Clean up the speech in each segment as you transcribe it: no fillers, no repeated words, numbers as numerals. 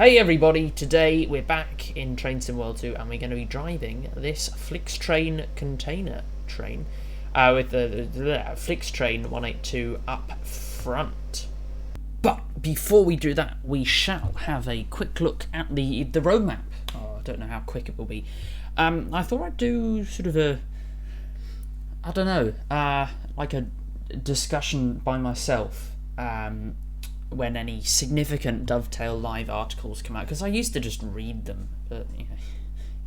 Hey everybody, today we're back in Train Sim World 2 and we're going to be driving this Flixtrain container train with the Flixtrain 182 up front. But before we do that, we shall have a quick look at the roadmap. Oh, I don't know how quick it will be. I thought I'd do sort of a, I don't know, like a discussion by myself when any significant Dovetail Live articles come out, because I used to just read them, but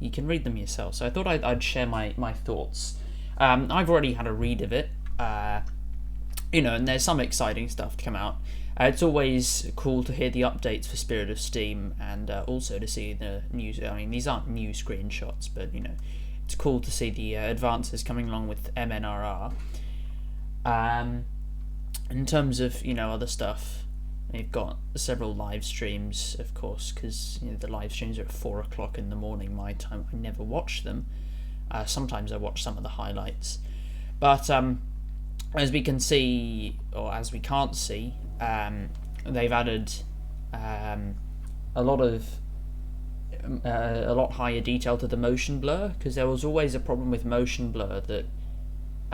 you can read them yourself. So I thought I'd share my thoughts. I've already had a read of it, and there's some exciting stuff to come out. It's always cool to hear the updates for Spirit of Steam, and also to see the news. I mean, these aren't new screenshots, but it's cool to see the advances coming along with MNRR. In terms of other stuff, they've got several live streams, of course, because the live streams are at 4 o'clock in the morning my time. I never watch them. Sometimes I watch some of the highlights, but as we can see, or as we can't see, they've added a lot higher detail to the motion blur, because there was always a problem with motion blur that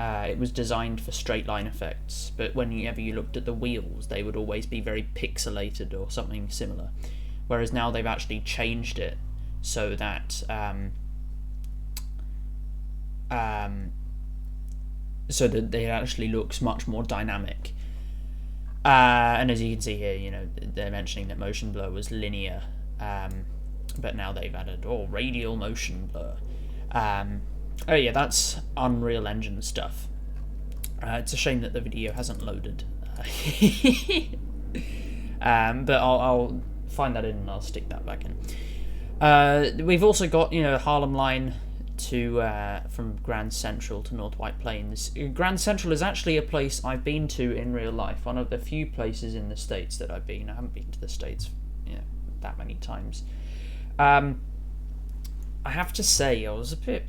it was designed for straight line effects, but whenever you looked at the wheels, they would always be very pixelated or something similar. Whereas now they've actually changed it so that it actually looks much more dynamic. And as you can see here, they're mentioning that motion blur was linear, but now they've added radial motion blur. Oh yeah, that's Unreal Engine stuff. It's a shame that the video hasn't loaded. But I'll find that in and I'll stick that back in. We've also got Harlem Line to from Grand Central to North White Plains. Grand Central is actually a place I've been to in real life. One of the few places in the States that I've been. I haven't been to the States that many times. I have to say I was a bit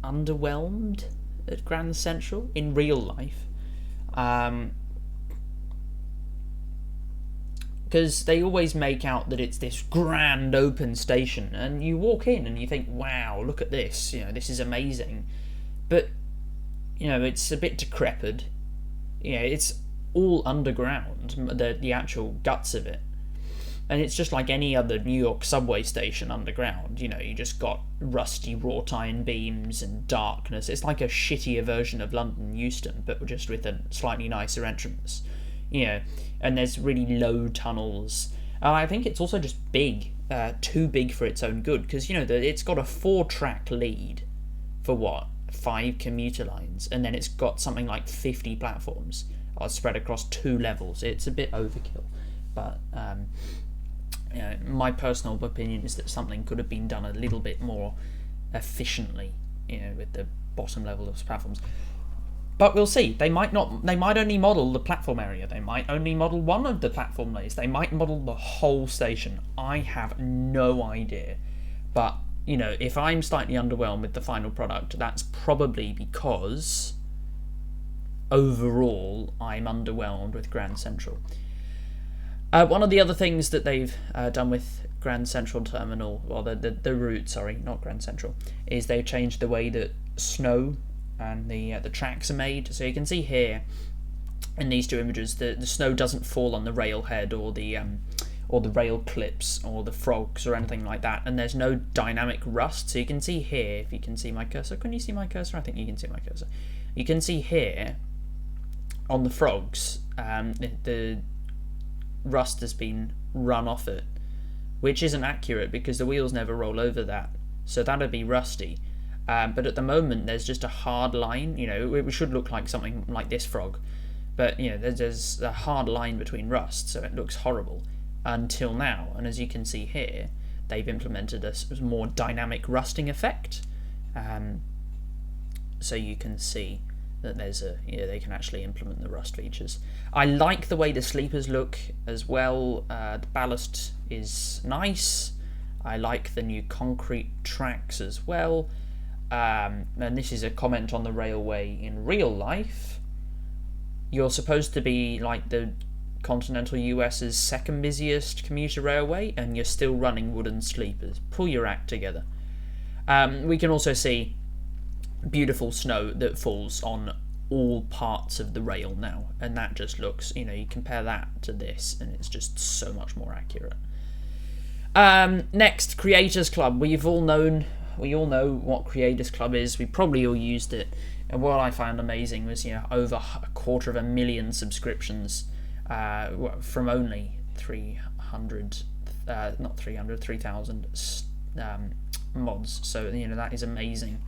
underwhelmed at Grand Central in real life, because they always make out that it's this grand open station, and you walk in and you think, wow, look at this, this is amazing, but it's a bit decrepit. It's all underground, the actual guts of it. And it's just like any other New York subway station underground. You just got rusty wrought iron beams and darkness. It's like a shittier version of London Euston, but just with a slightly nicer entrance. And there's really low tunnels. I think it's also just big, too big for its own good, because it's got a 4-track lead for 5 commuter lines, and then it's got something like 50 platforms spread across 2 levels. It's a bit overkill, but my personal opinion is that something could have been done a little bit more efficiently, with the bottom level of platforms. But we'll see. They might not. They might only model the platform area. They might only model one of the platform layers. They might model the whole station. I have no idea. But if I'm slightly underwhelmed with the final product, that's probably because overall I'm underwhelmed with Grand Central. One of the other things that they've done with Grand Central Terminal, well, the route, sorry, not Grand Central, is they've changed the way that snow and the tracks are made. So you can see here in these 2 images, the snow doesn't fall on the rail head or the rail clips or the frogs or anything like that, and there's no dynamic rust. So you can see here, if you can see my cursor, can you see my cursor? I think you can see my cursor. You can see here on the frogs, the rust has been run off it, which isn't accurate because the wheels never roll over that, so that'd be rusty. But at the moment there's just a hard line. It should look like something like this frog, but there's a hard line between rust, so it looks horrible until now. And as you can see here, they've implemented a more dynamic rusting effect, so you can see that there's they can actually implement the rust features. I like the way the sleepers look as well. The ballast is nice. I like the new concrete tracks as well. And this is a comment on the railway in real life. You're supposed to be like the continental US's second busiest commuter railway, and you're still running wooden sleepers. Pull your act together. We can also see beautiful snow that falls on all parts of the rail now, and that just looks, you compare that to this and it's just so much more accurate. Next, Creators Club. We all know what Creators Club is. We probably all used it, and what I found amazing was over 250,000 subscriptions from only 3,000 mods. So that is amazing.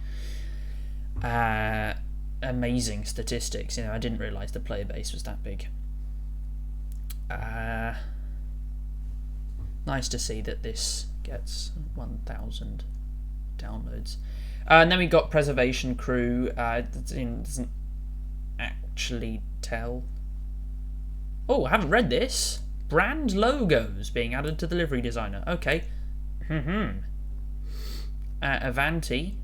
Amazing statistics. I didn't realise the player base was that big. Nice to see that this gets 1,000 downloads. And then we got Preservation Crew. It doesn't actually tell. Oh, I haven't read this. Brand logos being added to the livery designer. Okay. Avanti.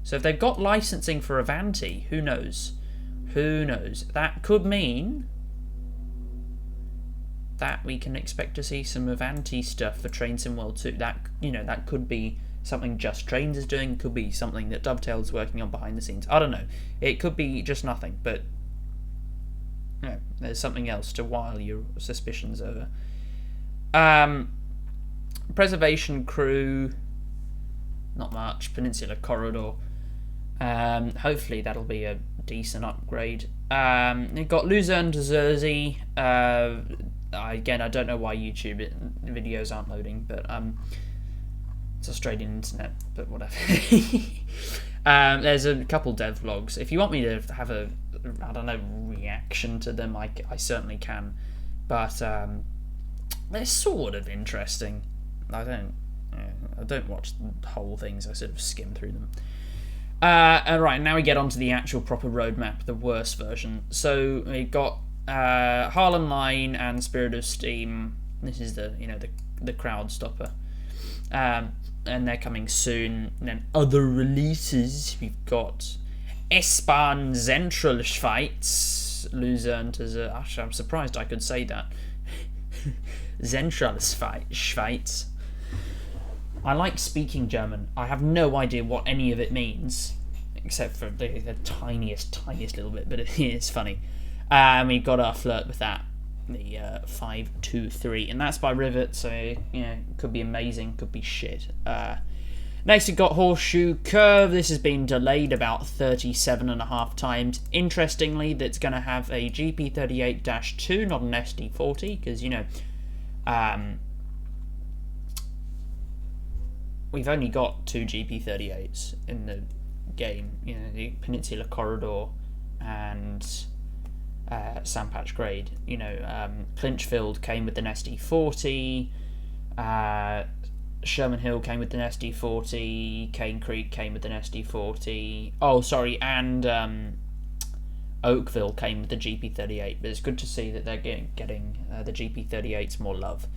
So if they've got licensing for Avanti, who knows? Who knows? That could mean that we can expect to see some Avanti stuff for Train Sim World 2. That could be something Just Trains is doing, could be something that Dovetail's working on behind the scenes. I don't know. It could be just nothing, but there's something else to while your suspicions over. Preservation Crew, not much. Peninsula Corridor. Hopefully that'll be a decent upgrade. You've got Luzerne to Zersey. Again, I don't know why YouTube videos aren't loading, but it's Australian internet, but whatever. There's a couple dev vlogs. If you want me to have a, reaction to them, I certainly can. But they're sort of interesting. I don't watch the whole things. I sort of skim through them. Right, now we get on to the actual proper roadmap, the worst version. So we got Harlem Line and Spirit of Steam. This is the crowd stopper. And they're coming soon. And then other releases, we've got S-Bahn Zentralschweiz, Luzerne to the. Actually, I'm surprised I could say that. Zentralschweiz. I like speaking German. I have no idea what any of it means, except for the tiniest little bit, but it is funny. We got our flirt with that, the 523, and that's by Rivet, so could be amazing, could be shit. Next we got Horseshoe Curve. This has been delayed about 37.5 times. Interestingly, that's going to have a GP38-2, not an SD40, because we've only got 2 GP38s in the game, the Peninsula Corridor and Sandpatch Grade. Clinchfield came with an SD40, Sherman Hill came with an SD40, Cane Creek came with an SD40. Oh, sorry, and Oakville came with the GP38. But it's good to see that they're getting the GP38s more love.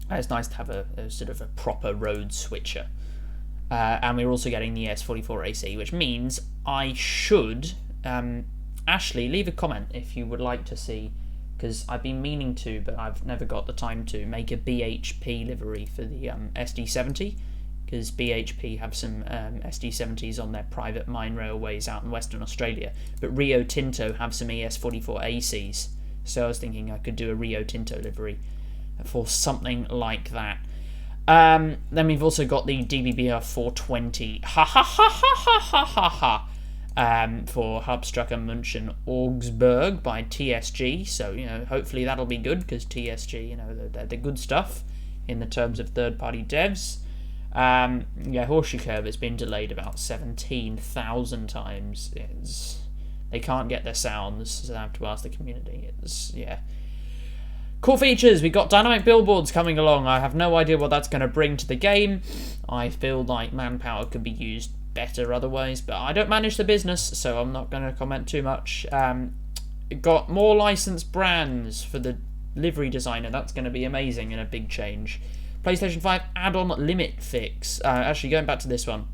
It's nice to have a sort of a proper road switcher. And we're also getting the S44AC, which means I should... Ashley, leave a comment if you would like to see, because I've been meaning to, but I've never got the time to, make a BHP livery for the SD70, because BHP have some SD70s on their private mine railways out in Western Australia, but Rio Tinto have some ES44ACs, so I was thinking I could do a Rio Tinto livery for something like that. Then we've also got the DBBR 420 for Hubstrucker München Augsburg by TSG. So hopefully that'll be good, because TSG, they're good stuff in the terms of third-party devs. Horseshoe Curve has been delayed about 17,000 times. They can't get their sounds, so they have to ask the community. Cool features, we've got dynamic billboards coming along. I have no idea what that's going to bring to the game. I feel like manpower could be used better otherwise, but I don't manage the business, so I'm not going to comment too much. Got more licensed brands for the livery designer. That's going to be amazing and a big change. PlayStation 5 add-on limit fix. Actually, going back to this one,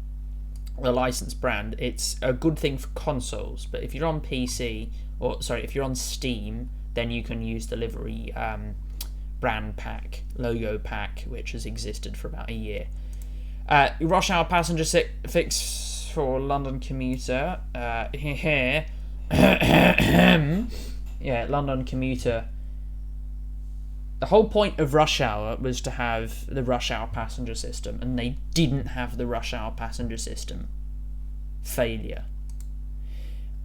the licensed brand, it's a good thing for consoles, but if you're on PC, if you're on Steam, then you can use the livery brand pack, logo pack, which has existed for about a year. Rush hour passenger fix for London commuter. Here. Yeah, London commuter. The whole point of rush hour was to have the rush hour passenger system, and they didn't have the rush hour passenger system. Failure.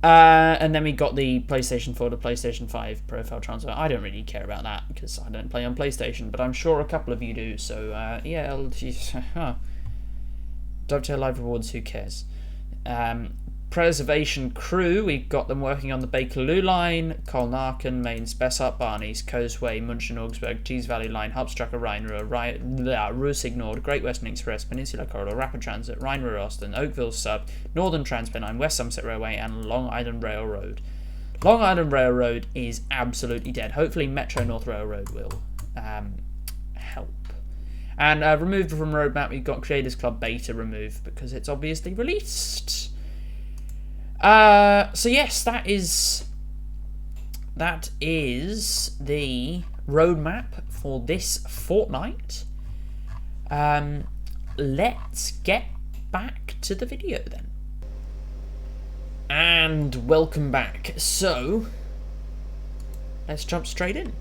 And then we got the PlayStation 4 to PlayStation 5 profile transfer. I don't really care about that because I don't play on PlayStation, but I'm sure a couple of you do. So yeah, Dovetail Live Rewards, who cares? Preservation crew, we've got them working on the Bakerloo line, Colnarken, Mainz, Bessart, Barneys, Coastway, Munchen, Augsburg, Tees Valley line, Hauptstrasse, Rhine-Ruhr, Ruhr-Signord, Great Western Express, Peninsula Corridor, Rapid Transit, Rhine-Ruhr Austin, Oakville Sub, Northern Transpennine, West Somerset Railway, and Long Island Railroad. Long Island Railroad is absolutely dead. Hopefully Metro North Railroad will help. And removed from roadmap, we've got Creators Club Beta removed because it's obviously released. So yes, that is the roadmap for this fortnight. Let's get back to the video then. And welcome back. So let's jump straight in.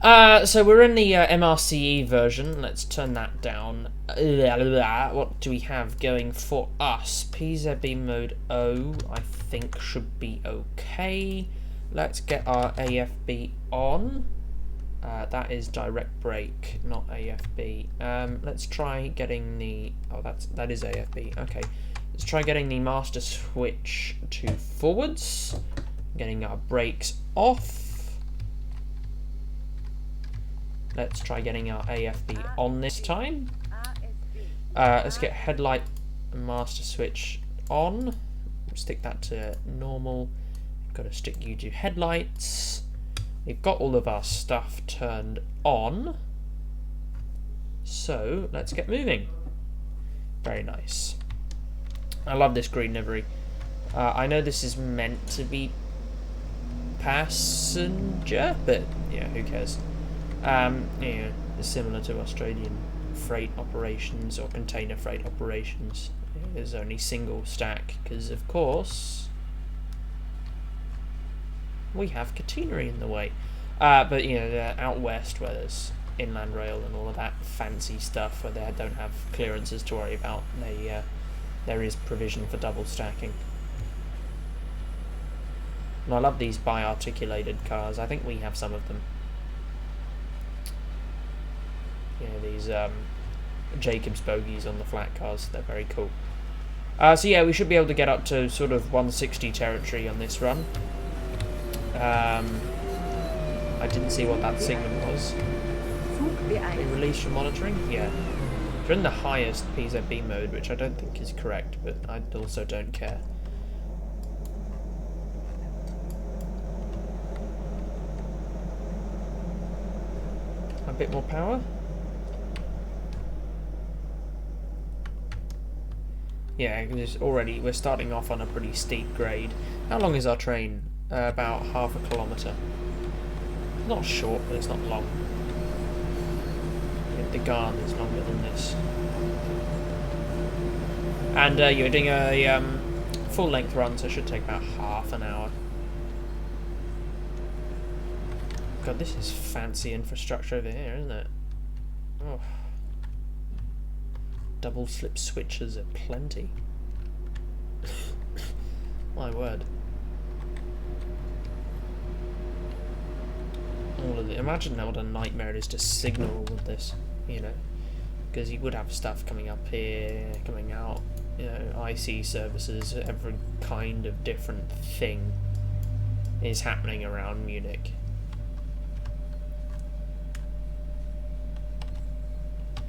So we're in the MRCE version. Let's turn that down. What do we have going for us? PZB mode O, I think, should be okay. Let's get our AFB on. That is direct brake, not AFB. Let's try getting the... Oh, that is AFB. Okay. Let's try getting the master switch to forwards. Getting our brakes off. Let's try getting our AFB on this time. Let's get headlight and master switch on. Stick that to normal. Got to stick you to headlights. We've got all of our stuff turned on. So let's get moving. Very nice. I love this green livery. I know this is meant to be passenger, but yeah, who cares? Yeah, it's similar to Australian freight operations or container freight operations. There's only single stack because, of course, we have catenary in the way. But you know, out west where there's inland rail and all of that fancy stuff where they don't have clearances to worry about, there is provision for double stacking. And I love these bi-articulated cars. I think we have some of them. Yeah, these Jacobs bogies on the flat cars, they're very cool. So yeah, we should be able to get up to sort of 160 territory on this run. I didn't see what that signal was. They released from monitoring? Yeah. We're in the highest PZB mode, which I don't think is correct, but I also don't care. A bit more power? Yeah, we're starting off on a pretty steep grade. How long is our train? About half a kilometre. Not short, but it's not long. Yeah, the Garn is longer than this. And you're doing a full length run, so it should take about half an hour. God, this is fancy infrastructure over here, isn't it? Oh. Double slip switches are plenty. My word. All of it. Imagine what a nightmare it is to signal all of this, you know, because you would have stuff coming up here, coming out, you know, IC services, every kind of different thing is happening around Munich.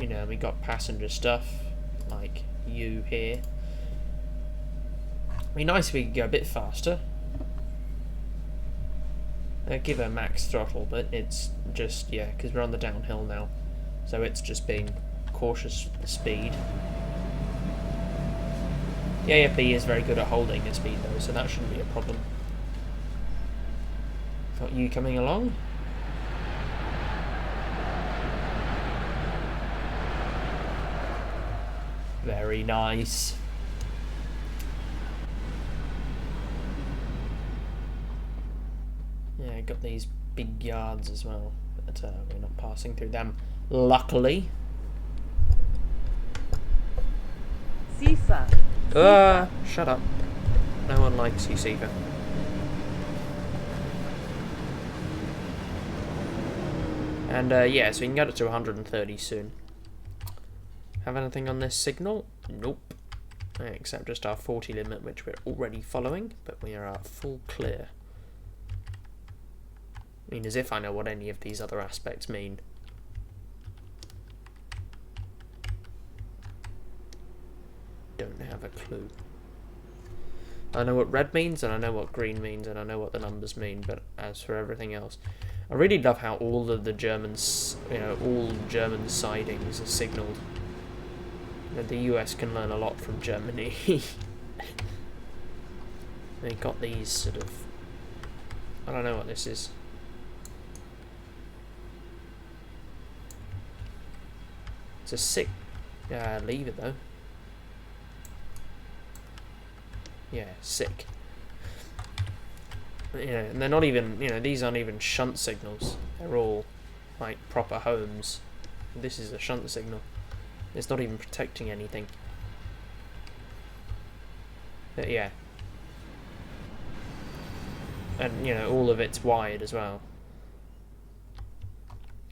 You know, we got passenger stuff, like you here. It'd be nice if we could go a bit faster. Give her max throttle, but it's just, yeah, because we're on the downhill now. So it's just being cautious with the speed. The AFB is very good at holding the speed though, so that shouldn't be a problem. Got you coming along. Very nice. Yeah, got these big yards as well, but we're not passing through them, luckily. Sifa. Shut up. No one likes you, Sifa. And yeah, so we can get it to 130 soon. Have anything on this signal? Nope. Except just our 40 limit, which we're already following, but we are at full clear. I mean, as if I know what any of these other aspects mean. Don't have a clue. I know what red means, and I know what green means, and I know what the numbers mean, but as for everything else, I really love how all of the Germans, all German sidings are signalled. The US can learn a lot from Germany. They got these sort of... I don't know what this is. It's a sick lever though. Yeah, sick. And they're not even, these aren't even shunt signals. They're all like proper homes. This is a shunt signal. It's not even protecting anything. But yeah. And, all of it's wired as well.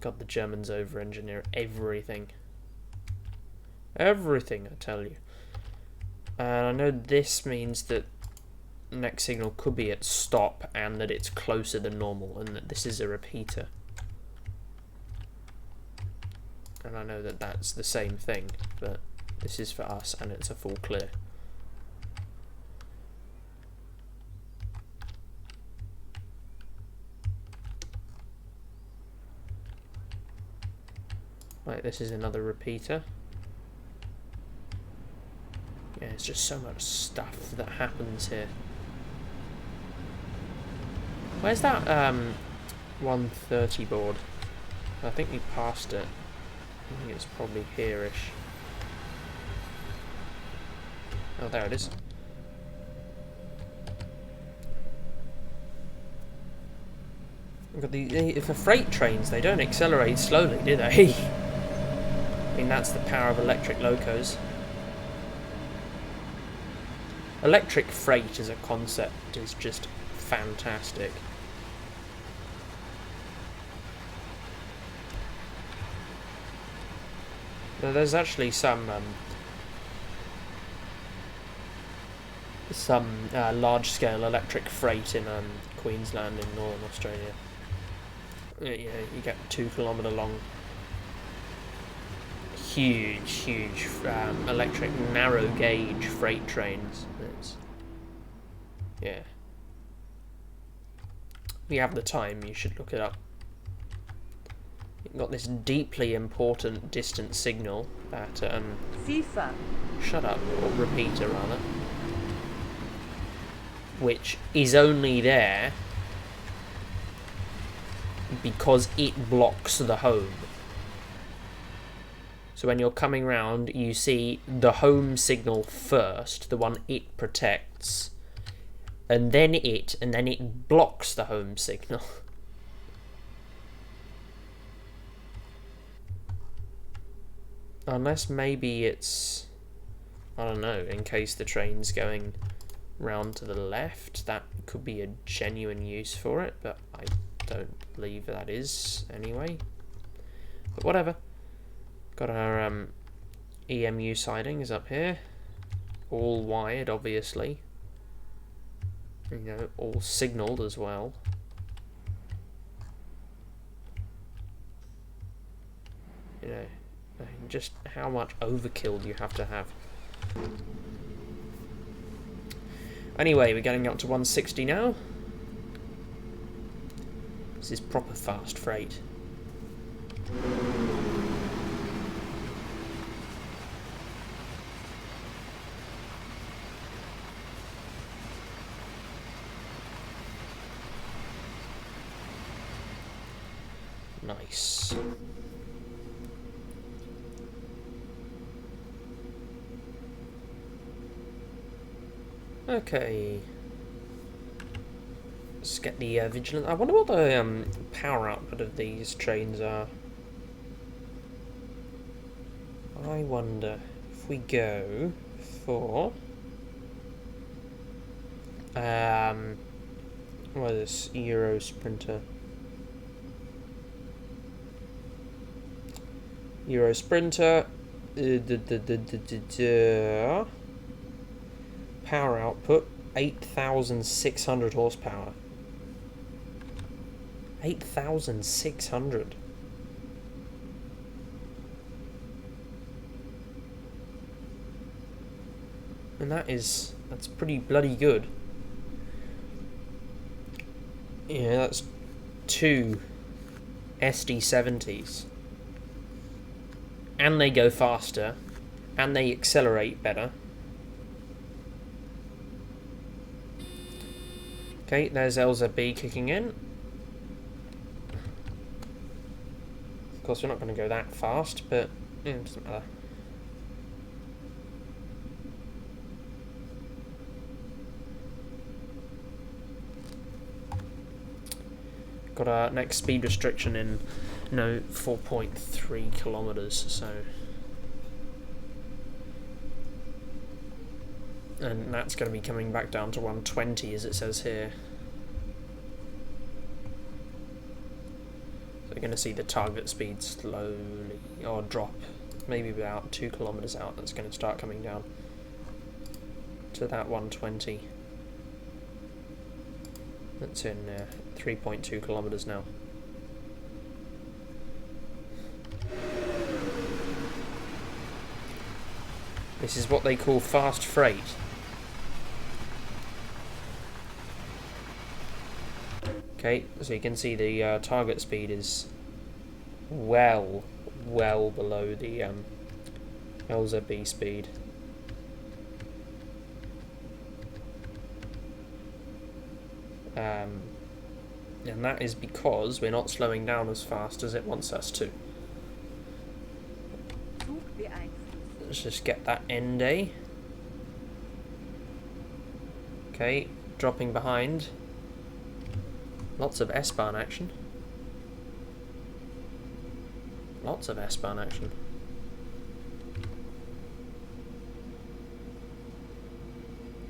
God, the Germans over-engineer everything. Everything, I tell you. And I know this means that the next signal could be at stop and that it's closer than normal and that this is a repeater. And I know that that's the same thing, but this is for us and it's a full clear. Right, this is another repeater. Yeah, it's just so much stuff that happens here. Where's that 130 board? I think we passed it. I think it's probably here-ish. Oh, there it is. We've got for freight trains, they don't accelerate slowly, do they? I mean, that's the power of electric locos. Electric freight as a concept is just fantastic. Now, there's actually some large-scale electric freight in Queensland in Northern Australia. You get 2 kilometre long, huge electric narrow gauge freight trains. Yeah. If you have the time, you should look it up. You've got this deeply important distant signal that FIFA. Shut up, or repeater rather. Which is only there because it blocks the home. So when you're coming round, you see the home signal first, the one it protects, and then it blocks the home signal. Unless maybe it's, I don't know, in case the train's going round to the left, that could be a genuine use for it, but I don't believe that is anyway. But whatever. Got our EMU sidings up here, all wired obviously, all signalled as well. Just how much overkill you have to have. Anyway, we're getting up to 160 now. This is proper fast freight. Nice. Okay. Let's get the vigilant. I wonder what the power output of these trains are. I wonder if we go for what is this? Euro Sprinter. Euro Sprinter. Power output 8,600 horsepower. 8,600. And that's pretty bloody good. Yeah, that's 2 SD70s. And they go faster. And they accelerate better. Okay, there's LZB kicking in. Of course, we're not going to go that fast, but it doesn't matter. Got our next speed restriction in 4.3 kilometers, so. And that's going to be coming back down to 120 as it says here. So we're going to see the target speed slowly, or drop, maybe about 2 kilometers out, that's going to start coming down to that 120. That's in 3.2 kilometers now. This is what they call fast freight. Okay, so you can see the target speed is well below the LZB speed. And that is because we're not slowing down as fast as it wants us to. Let's just get that end A. Okay, dropping behind. Lots of S-Bahn action. Lots of S-Bahn action.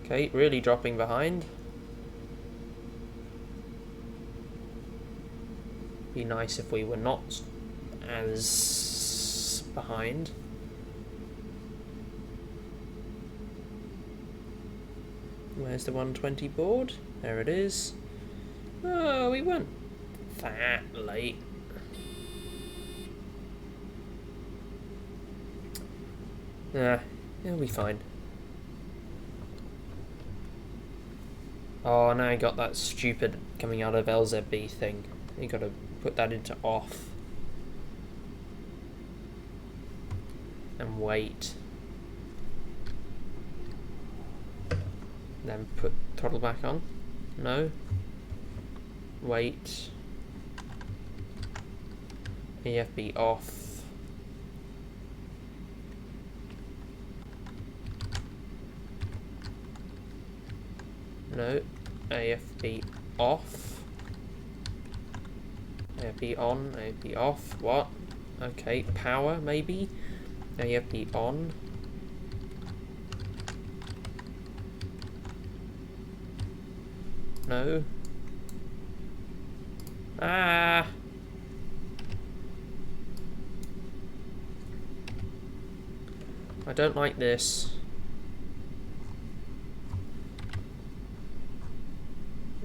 Okay, really dropping behind. Be nice if we were not as behind. Where's the 120 board? There it is. Oh, we weren't that late. It'll be fine. Oh, now I got that stupid coming out of LZB thing. You gotta put that into off. And wait. Then put throttle back on. No. Wait. EFB off. No. AFB off. AFB on. AFB off. What? Okay. Power maybe. AFB on. No. Ah. I don't like this.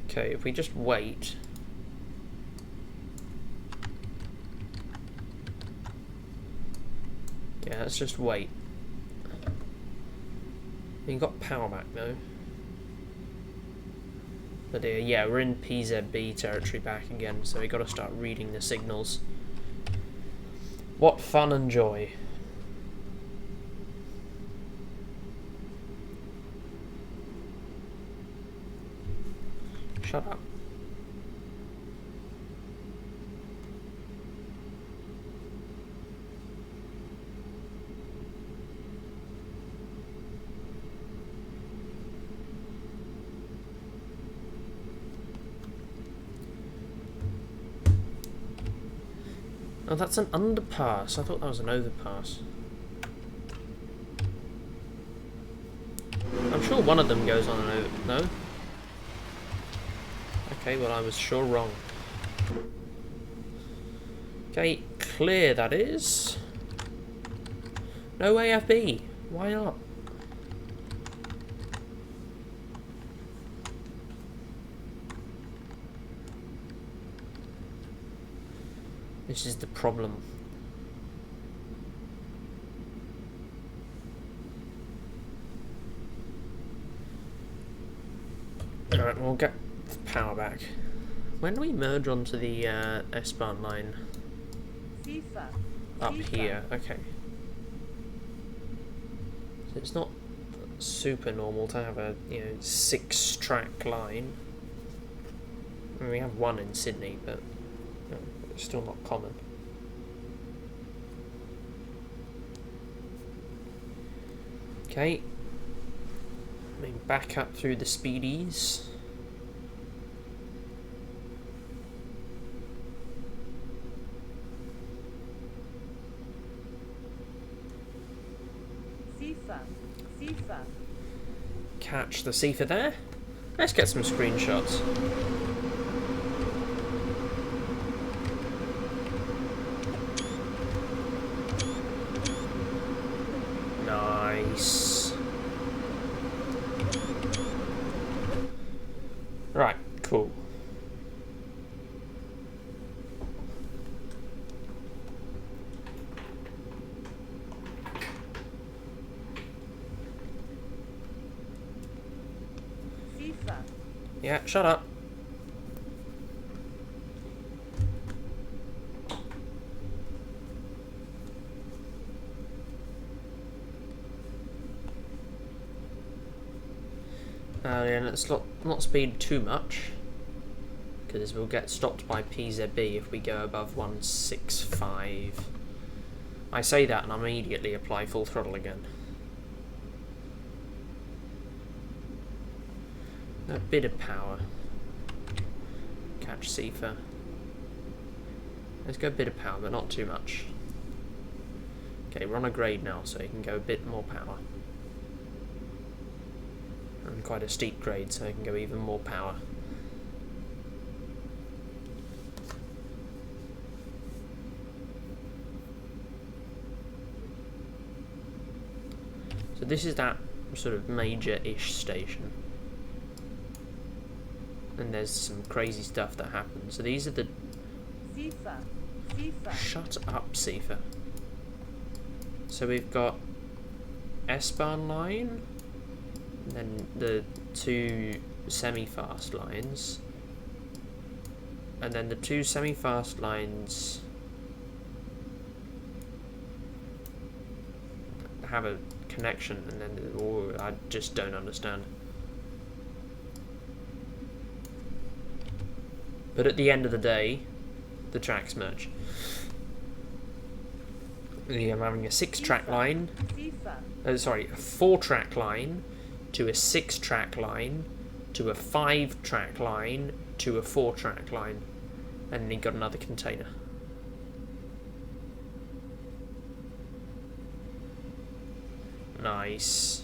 Okay, if we just wait. Yeah, let's just wait. You got power back though. But yeah, we're in PZB territory back again, so we got to start reading the signals. What fun and joy. Shut up. Oh, that's an underpass. I thought that was an overpass. I'm sure one of them goes on an over... No? Okay, well I was sure wrong. Okay, clear that is. No AFB. Why not? This is the problem. Alright, we'll get the power back. When do we merge onto the S-Bahn line? FIFA. Up FIFA. here, okay. So it's not super normal to have a 6-track line. I mean, we have one in Sydney, but it's still not common. Okay. I mean, back up through the speedies. FIFA. FIFA. Catch the Seafer there. Let's get some screenshots. Nice. Right, cool. FIFA. Yeah, shut up. Yeah, let's not speed too much, because we'll get stopped by PZB if we go above 165. I say that and I immediately apply full throttle again. A bit of power. Catch Seafer. Let's go a bit of power, but not too much. Okay, we're on a grade now, so you can go a bit more power. And quite a steep grade, so you can go even more power. So this is that sort of major-ish station. And there's some crazy stuff that happens. So these are the... FIFA. FIFA. Shut up, Seafer. So we've got S-Bahn line, and then the 2 semi-fast lines, and then the 2 semi-fast lines have a connection, and then I just don't understand. But at the end of the day, the tracks merge. I'm having a 6-track line. FIFA. A 4-track line to a 6-track line to a 5-track line to a 4-track line, and then you got another container. Nice.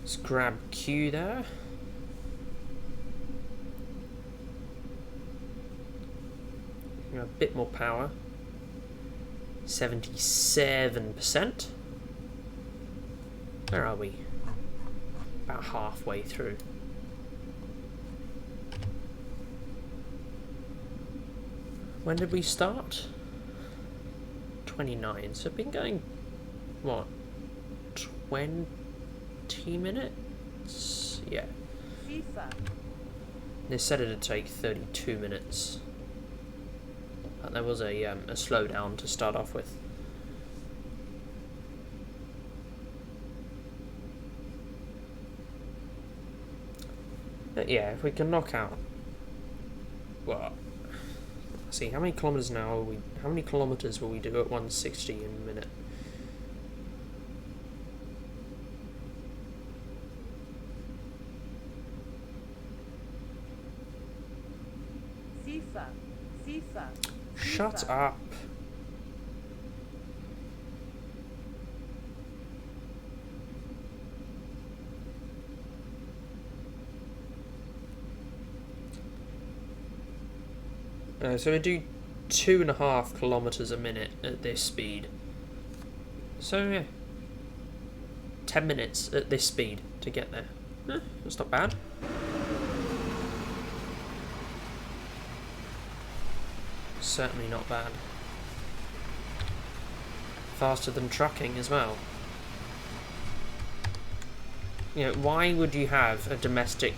Let's grab Q there. A bit more power. 77%. Where are we? About halfway through. When did we start? 29. So I've been going, what, 20 minutes? Yeah. FIFA. They said it'd take 32 minutes. But there was a slowdown to start off with. But yeah, if we can knock out, what, see, how many kilometers an hour how many kilometers will we do at 160 in a minute? Sifa. Sifa. Shut Sifa. up. So we do 2.5 kilometers a minute at this speed. So yeah, 10 minutes at this speed to get there. That's not bad. Certainly not bad. Faster than trucking as well. You know, why would you have a domestic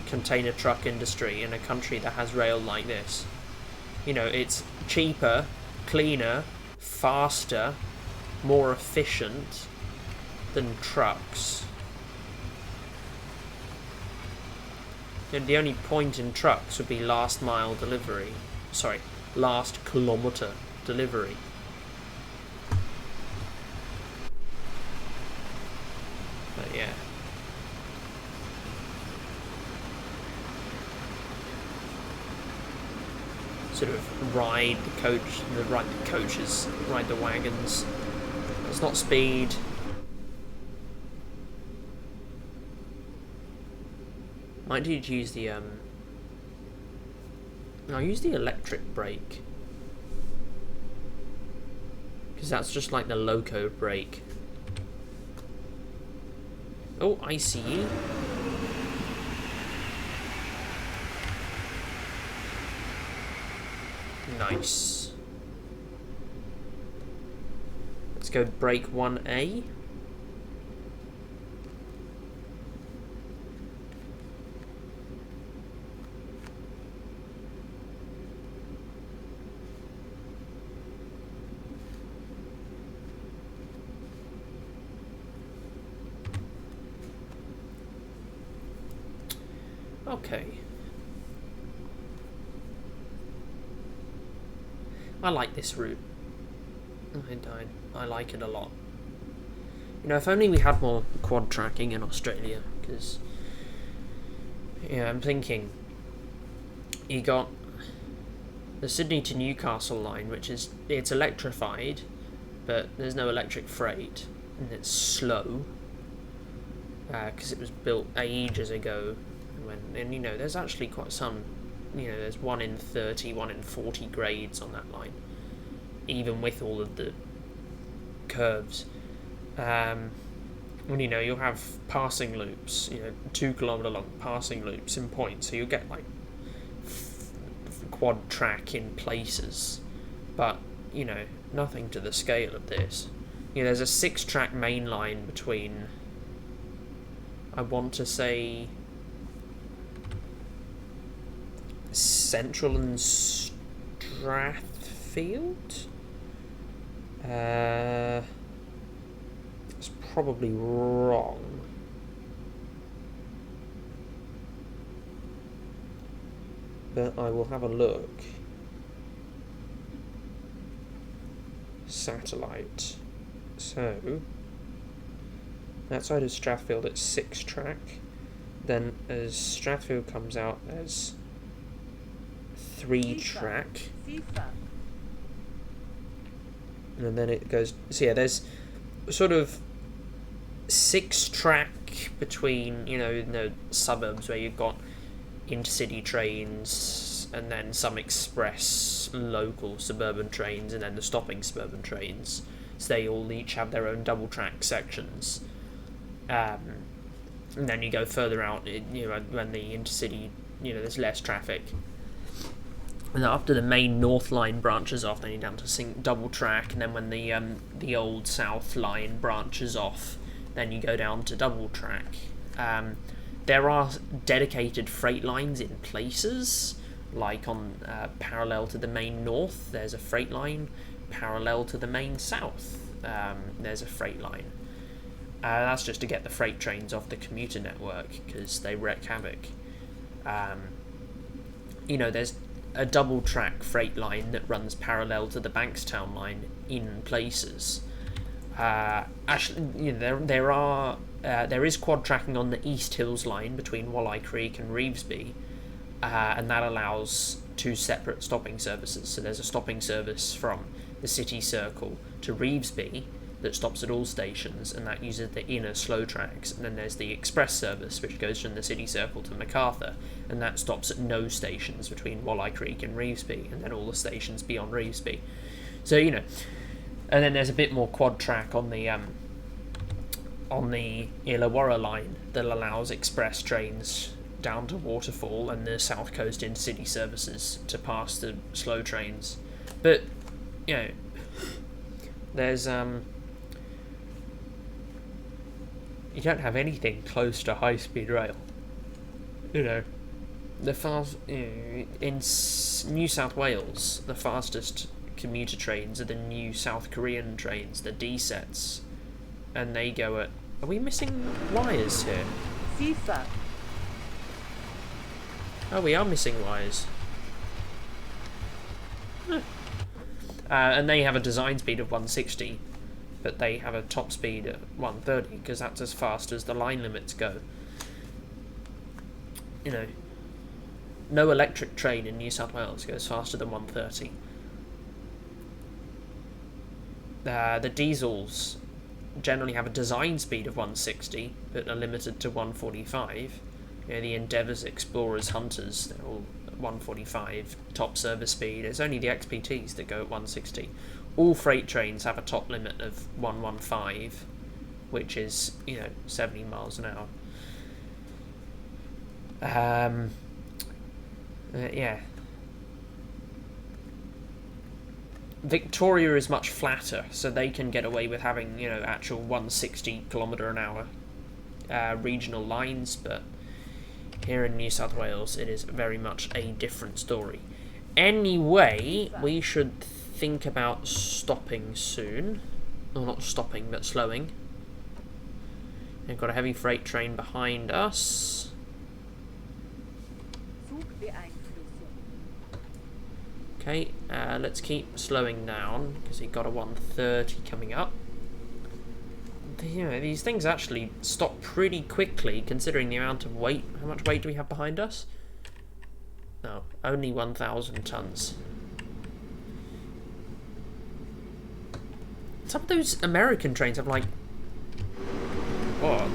container truck industry in a country that has rail like this? You know, it's cheaper, cleaner, faster, more efficient than trucks. And the only point in trucks would be last mile delivery. Sorry, last kilometre delivery. But yeah. Sort of ride the coaches, ride the wagons. It's not speed. Might need to use the I'll use the electric brake, because that's just like the loco brake. Oh, I see you. Nice. Let's go brake 1A. Okay. I like this route. I like it a lot. You know, if only we had more quad tracking in Australia, because yeah, I'm thinking you got the Sydney to Newcastle line, which is it's electrified, but there's no electric freight, and it's slow because it was built ages ago. And you know, there's actually quite some. You know, there's 1 in 30, 1 in 40 grades on that line, even with all of the curves. And you know, you'll have passing loops, you know, 2 kilometre long passing loops in points, so you'll get like quad track in places, but you know, nothing to the scale of this. You know, there's a 6-track main line between, I want to say, Central and Strathfield? It's probably wrong. But I will have a look. Satellite. So, outside of Strathfield it's 6-track. Then as Strathfield comes out, there's 3-track, and then it goes. So yeah, there's sort of 6-track between, you know, in the suburbs where you've got intercity trains, and then some express local suburban trains, and then the stopping suburban trains. So they all each have their own double track sections. And then you go further out, you know, when the intercity, you know, there's less traffic. And after the main North line branches off, then you're down to double track, and then when the old South line branches off, then you go down to double track. There are dedicated freight lines in places, like on parallel to the main North, there's a freight line. Parallel to the main South, there's a freight line. That's just to get the freight trains off the commuter network, because they wreak havoc. You know, there's a double track freight line that runs parallel to the Bankstown line in places. Actually, you know, there is quad tracking on the East Hills line between Walleye Creek and Revesby, and that allows 2 separate stopping services. So there's a stopping service from the city circle to Revesby that stops at all stations, and that uses the inner slow tracks. And then there's the express service, which goes from the city circle to MacArthur, and that stops at no stations between Walleye Creek and Revesby, and then all the stations beyond Revesby. So, you know, and then there's a bit more quad track on the Illawarra line that allows express trains down to Waterfall and the South Coast Intercity services to pass the slow trains. But, you know, there's you don't have anything close to high-speed rail. You know, in New South Wales, the fastest commuter trains are the new South Korean trains, the D-sets, and they go at... Are we missing wires here? FIFA. Oh, we are missing wires. And they have a design speed of 160, but they have a top speed at 130, because that's as fast as the line limits go. You know, no electric train in New South Wales goes faster than 130. The diesels generally have a design speed of 160, but are limited to 145. You know, the Endeavours, Explorers, Hunters, they're all 145 top service speed. It's only the XPTs that go at 160. All freight trains have a top limit of 115, which is, you know, 70 miles an hour. Yeah. Victoria is much flatter, so they can get away with having, you know, actual 160 kilometre an hour regional lines, but here in New South Wales it is very much a different story. Anyway, we should think about stopping soon. Or not stopping, but slowing. We've got a heavy freight train behind us. Okay, let's keep slowing down, because we've got a 130 coming up. You know, these things actually stop pretty quickly, considering the amount of weight. How much weight do we have behind us? No, only 1,000 tons. Some of those American trains have like, what,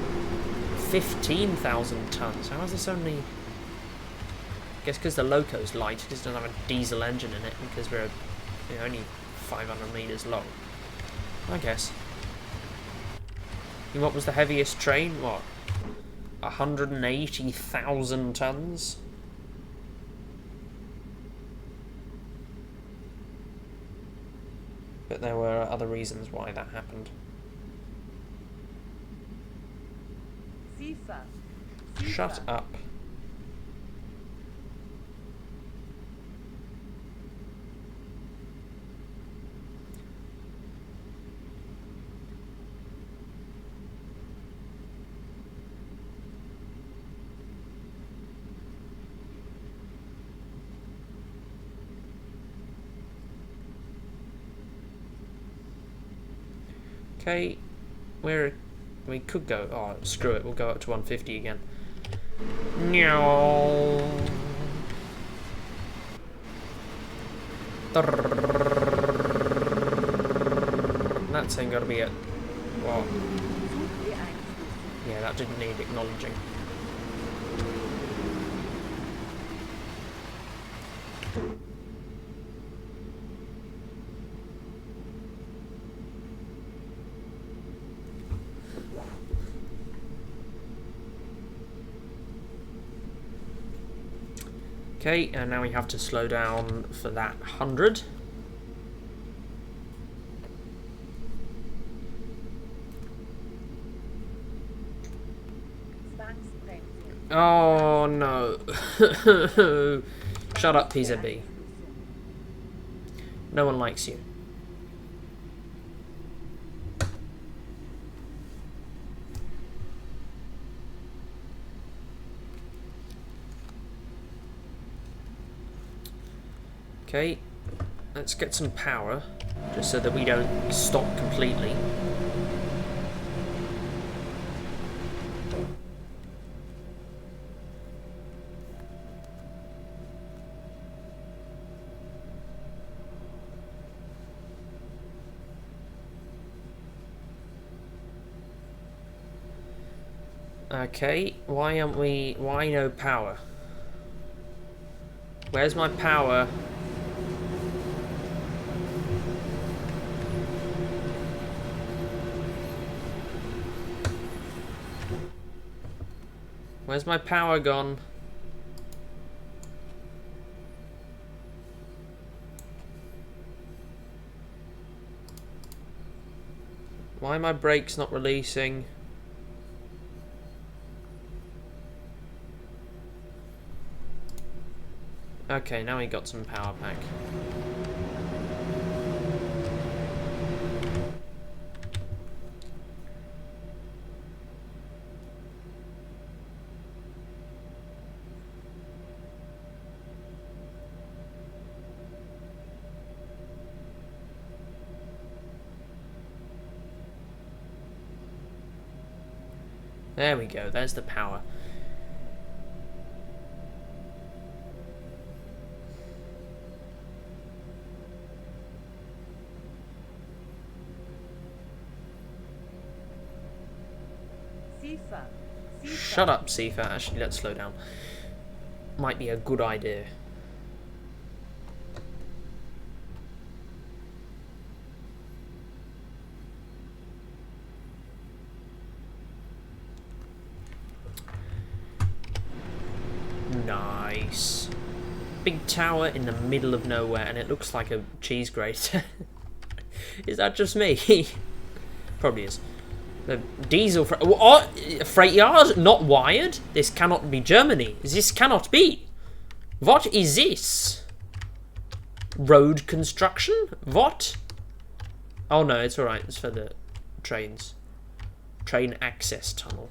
15,000 tons. How is this only... I guess because the loco's light, it just doesn't have a diesel engine in it, because we're, you know, only 500 metres long. I guess. And what was the heaviest train? What? 180,000 tons? But there were other reasons why that happened. FIFA. Shut up. Okay, we could go. Oh, screw it. We'll go up to 150 again. No. That's ain't gotta be it. What? Yeah, that didn't need acknowledging. Okay, and now we have to slow down for that 100. Oh no. Shut up, PZB. No one likes you. Okay, let's get some power, just so that we don't stop completely. Okay, why no power? Where's my power? Where's my power gone? Why are my brakes not releasing? Okay, now we got some power back. There we go, there's the power. Sifa. Shut up, Sifa. Actually, let's slow down. Might be a good idea. Nice. Big tower in the middle of nowhere, and it looks like a cheese grater. Is that just me? Probably is. The diesel freight yard not wired? This cannot be Germany. This cannot be. What is this? Road construction? What? Oh no, it's alright. It's for the trains. Train access tunnel.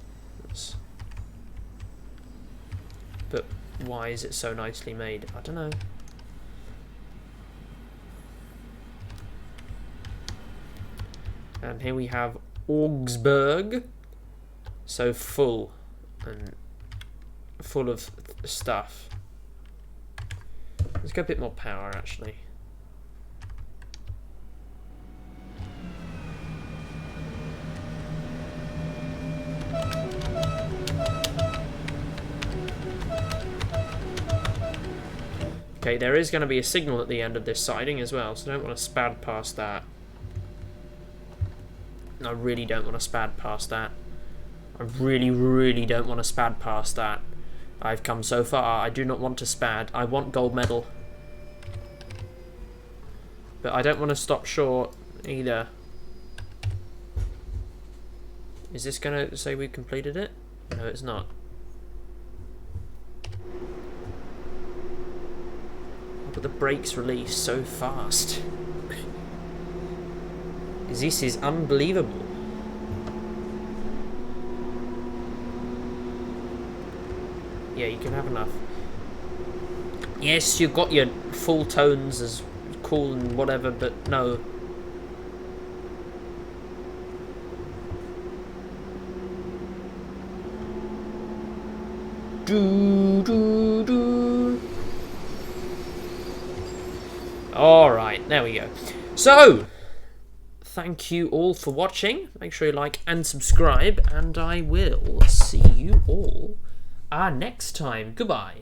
But why is it so nicely made? I don't know. And here we have Augsburg, so full and full of stuff. Let's go a bit more power actually. Okay, there is going to be a signal at the end of this siding as well, so I don't want to spad past that. I really don't want to spad past that. I really, really don't want to spad past that. I've come so far. I do not want to spad. I want gold medal. But I don't want to stop short either. Is this going to say we completed it? No, it's not. But the brakes release so fast. This is unbelievable. Yeah, you can have enough. Yes, you've got your full tones as cool and whatever, but no. Alright, there we go. So, thank you all for watching. Make sure you like and subscribe, and I will see you all next time. Goodbye.